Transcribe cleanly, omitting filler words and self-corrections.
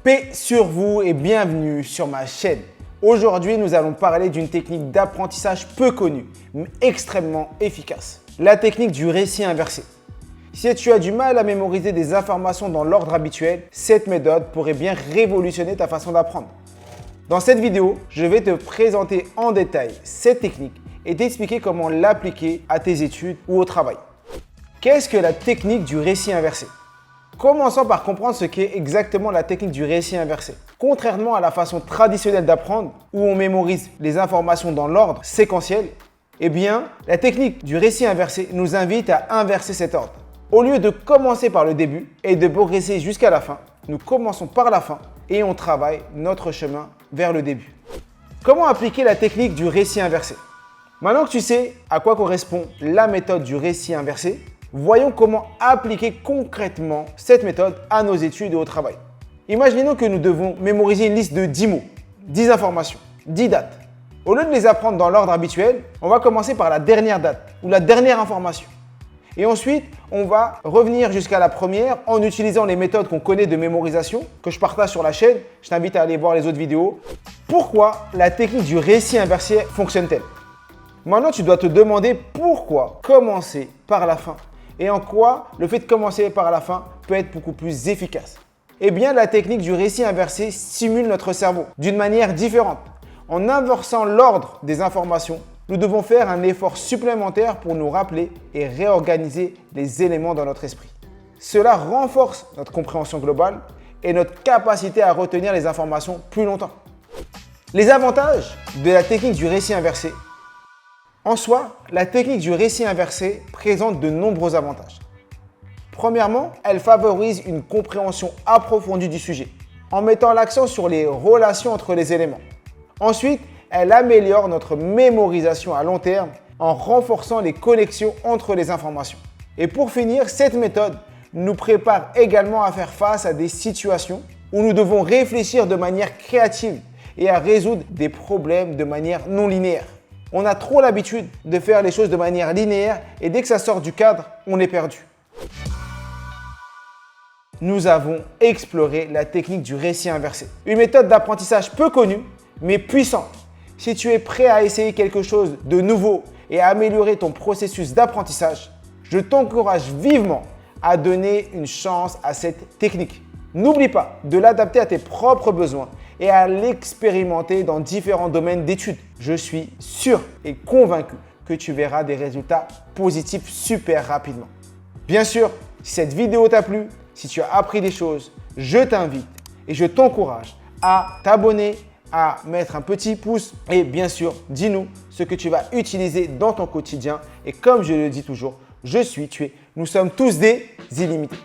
Paix sur vous et bienvenue sur ma chaîne. Aujourd'hui, nous allons parler d'une technique d'apprentissage peu connue, mais extrêmement efficace. La technique du récit inversé. Si tu as du mal à mémoriser des informations dans l'ordre habituel, cette méthode pourrait bien révolutionner ta façon d'apprendre. Dans cette vidéo, je vais te présenter en détail cette technique et t'expliquer comment l'appliquer à tes études ou au travail. Qu'est-ce que la technique du récit inversé ? Commençons par comprendre ce qu'est exactement la technique du récit inversé. Contrairement à la façon traditionnelle d'apprendre, où on mémorise les informations dans l'ordre séquentiel, eh bien, la technique du récit inversé nous invite à inverser cet ordre. Au lieu de commencer par le début et de progresser jusqu'à la fin, nous commençons par la fin et on travaille notre chemin vers le début. Comment appliquer la technique du récit inversé ? Maintenant que tu sais à quoi correspond la méthode du récit inversé, voyons comment appliquer concrètement cette méthode à nos études et au travail. Imaginons que nous devons mémoriser une liste de 10 mots, 10 informations, 10 dates. Au lieu de les apprendre dans l'ordre habituel, on va commencer par la dernière date ou la dernière information. Et ensuite, on va revenir jusqu'à la première en utilisant les méthodes qu'on connaît de mémorisation, que je partage sur la chaîne. Je t'invite à aller voir les autres vidéos. Pourquoi la technique du récit inversé fonctionne-t-elle ? Maintenant, tu dois te demander pourquoi commencer par la fin et en quoi le fait de commencer par la fin peut être beaucoup plus efficace. Eh bien, la technique du récit inversé stimule notre cerveau d'une manière différente. En inversant l'ordre des informations, nous devons faire un effort supplémentaire pour nous rappeler et réorganiser les éléments dans notre esprit. Cela renforce notre compréhension globale et notre capacité à retenir les informations plus longtemps. Les avantages de la technique du récit inversé. En soi, la technique du récit inversé présente de nombreux avantages. Premièrement, elle favorise une compréhension approfondie du sujet, en mettant l'accent sur les relations entre les éléments. Ensuite, elle améliore notre mémorisation à long terme en renforçant les connexions entre les informations. Et pour finir, cette méthode nous prépare également à faire face à des situations où nous devons réfléchir de manière créative et à résoudre des problèmes de manière non linéaire. On a trop l'habitude de faire les choses de manière linéaire et dès que ça sort du cadre, on est perdu. Nous avons exploré la technique du récit inversé. Une méthode d'apprentissage peu connue, mais puissante. Si tu es prêt à essayer quelque chose de nouveau et à améliorer ton processus d'apprentissage, je t'encourage vivement à donner une chance à cette technique. N'oublie pas de l'adapter à tes propres besoins et à l'expérimenter dans différents domaines d'études. Je suis sûr et convaincu que tu verras des résultats positifs super rapidement. Bien sûr, si cette vidéo t'a plu, si tu as appris des choses, je t'invite et je t'encourage à t'abonner, à mettre un petit pouce et bien sûr, dis-nous ce que tu vas utiliser dans ton quotidien. Et comme je le dis toujours, je suis, tu es, nous sommes tous des illimités.